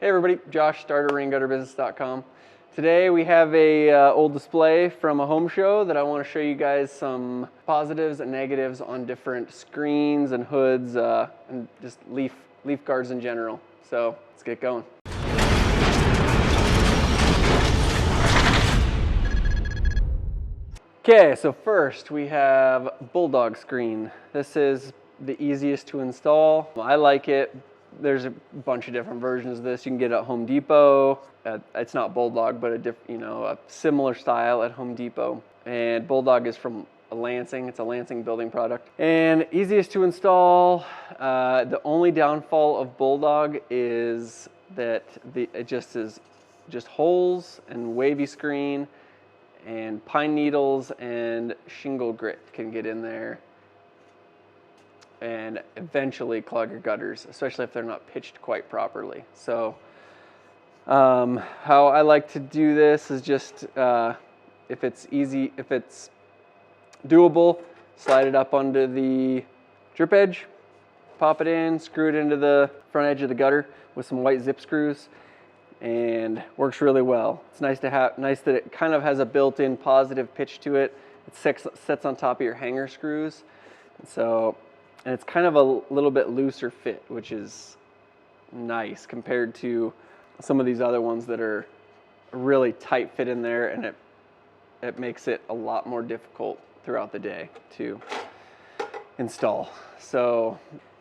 Hey everybody, Josh, starterraingutterbusiness.com. Today we have a old display from a home show that I want to show you guys some positives and negatives on different screens and hoods and just leaf guards in general. So let's get going. Okay, so first we have Bulldog screen. This is the easiest to install. I like it. There's a bunch of different versions of this. You can get it at Home Depot. It's not Bulldog, but a similar style at Home Depot. And Bulldog is from Lansing. It's a Lansing building product. And easiest to install. The only downfall of Bulldog is that it just is holes and wavy screen, and pine needles and shingle grit can get in there and eventually clog your gutters, especially if they're not pitched quite properly. So how I like to do this is just, if it's doable, slide it up onto the drip edge, pop it in, screw it into the front edge of the gutter with some white zip screws, and works really well. It's nice that it kind of has a built-in positive pitch to it. It sets on top of your hanger screws. And it's kind of a little bit looser fit, which is nice compared to some of these other ones that are really tight fit in there, and it makes it a lot more difficult throughout the day to install. So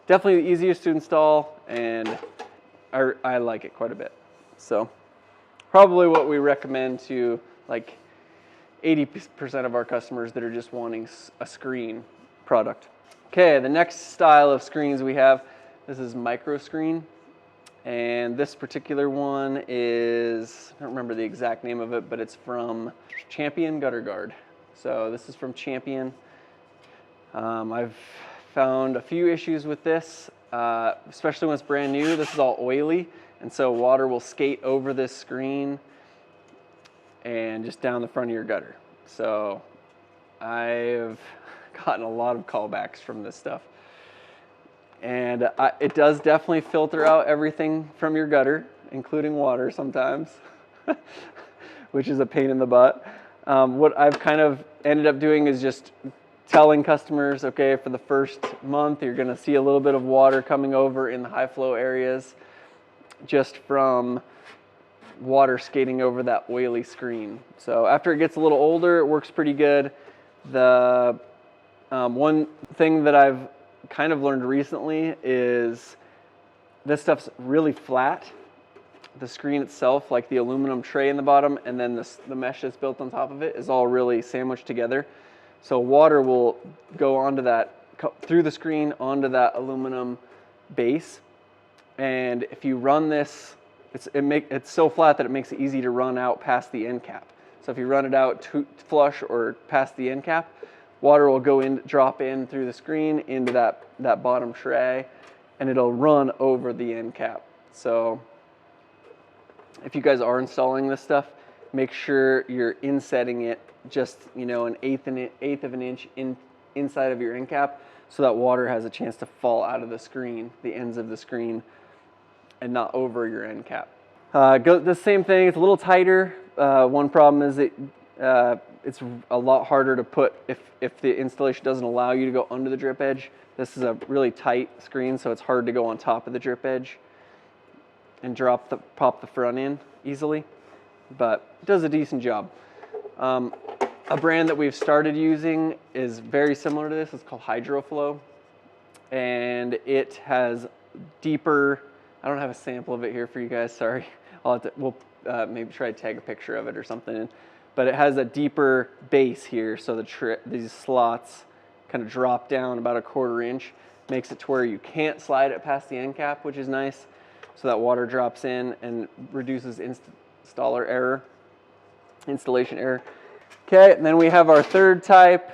definitely the easiest to install, and I like it quite a bit. So probably what we recommend to like 80% of our customers that are just wanting a screen product. Okay, the next style of screens we have, this is micro screen. And this particular one is, I don't remember the exact name of it, but it's from Champion Gutter Guard. So this is from Champion. I've found a few issues with this, especially when it's brand new. This is all oily, and so water will skate over this screen and just down the front of your gutter. So I've gotten a lot of callbacks from this stuff. And it does definitely filter out everything from your gutter, including water sometimes, which is a pain in the butt. What I've kind of ended up doing is just telling customers, okay, for the first month, you're gonna see a little bit of water coming over in the high flow areas just from water skating over that oily screen. So after it gets a little older, it works pretty good. The one thing that I've kind of learned recently is this stuff's really flat. The screen itself, like the aluminum tray in the bottom, and then the mesh that's built on top of it is all really sandwiched together. So water will go onto through the screen onto that aluminum base. And if you run this, it's so flat that it makes it easy to run out past the end cap. So if you run it out flush or past the end cap, water will drop in through the screen into that bottom tray, and it'll run over the end cap. So if you guys are installing this stuff, make sure you're insetting it just an eighth of an inch inside of your end cap, so that water has a chance to fall out of the screen, the ends of the screen, and not over your end cap. The same thing, it's a little tighter. One problem is it's a lot harder to put if the installation doesn't allow you to go under the drip edge. This is a really tight screen, so it's hard to go on top of the drip edge and pop the front in easily, but it does a decent job. A brand that we've started using is very similar to this. It's called HydroFlow, and it has deeper, I don't have a sample of it here for you guys, sorry. We'll maybe try to tag a picture of it or something. But it has a deeper base here, so these slots kind of drop down about 1/4 inch, makes it to where you can't slide it past the end cap, which is nice, so that water drops in and reduces installation error. Okay, and then we have our third type,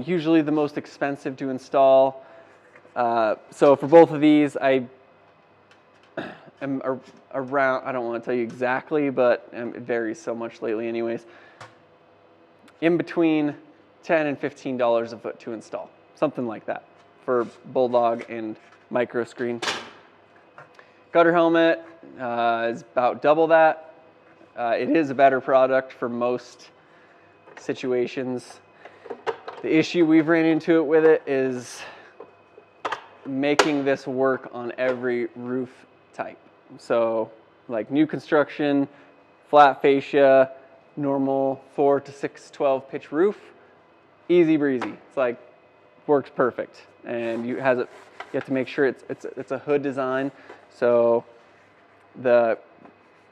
usually the most expensive to install. So for both of these, I am around, I don't want to tell you exactly, but it varies so much lately anyways, in between $10 and $15 a foot to install, something like that for Bulldog and micro screen. Gutter helmet is about double that. It is a better product for most situations. The issue we've ran into with it is making this work on every roof type. So like new construction, flat fascia, normal 4 to 612 pitch roof, easy breezy. It's like works perfect. And you have to make sure it's a hood design. So the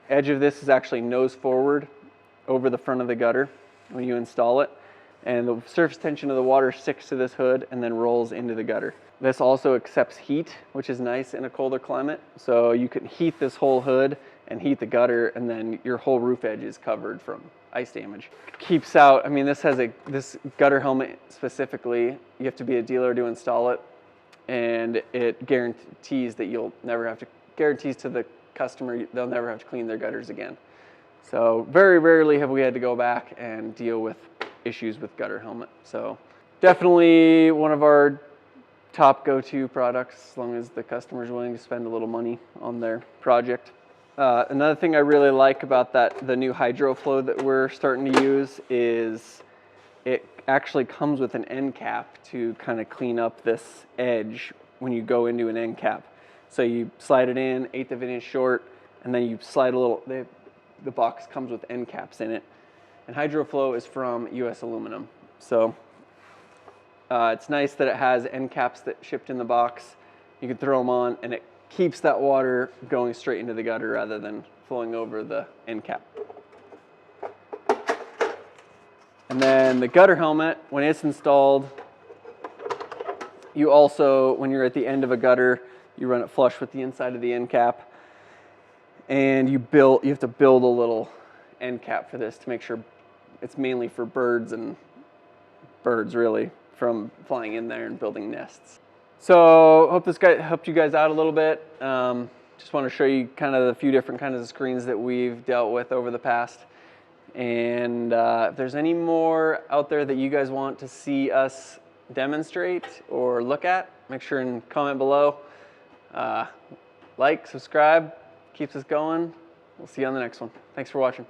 edge of this is actually nose forward over the front of the gutter when you install it. And the surface tension of the water sticks to this hood and then rolls into the gutter. This also accepts heat, which is nice in a colder climate. So you can heat this whole hood and heat the gutter, and then your whole roof edge is covered from ice damage. Keeps out, I mean, this gutter helmet specifically, you have to be a dealer to install it, and it guarantees that you'll never have to, guarantees to the customer they'll never have to clean their gutters again. So very rarely have we had to go back and deal with issues with gutter helmet. So definitely one of our top go-to products, as long as the customer is willing to spend a little money on their project. Another thing I really like about the new HydroFlow that we're starting to use is it actually comes with an end cap to kind of clean up this edge when you go into an end cap. So you slide it in 1/8 of an inch short, and then you slide a little, the box comes with end caps in it. And HydroFlow is from US Aluminum. So it's nice that it has end caps that shipped in the box. You can throw them on, and it keeps that water going straight into the gutter rather than flowing over the end cap. And then the gutter helmet, when it's installed, you also, when you're at the end of a gutter, you run it flush with the inside of the end cap, and you have to build a little end cap for this to make sure it's mainly for birds really, from flying in there and building nests. So hope this helped you guys out a little bit. Just want to show you kind of the few different kinds of screens that we've dealt with over the past. And if there's any more out there that you guys want to see us demonstrate or look at, make sure and comment below. Like, subscribe, keeps us going. We'll see you on the next one. Thanks for watching.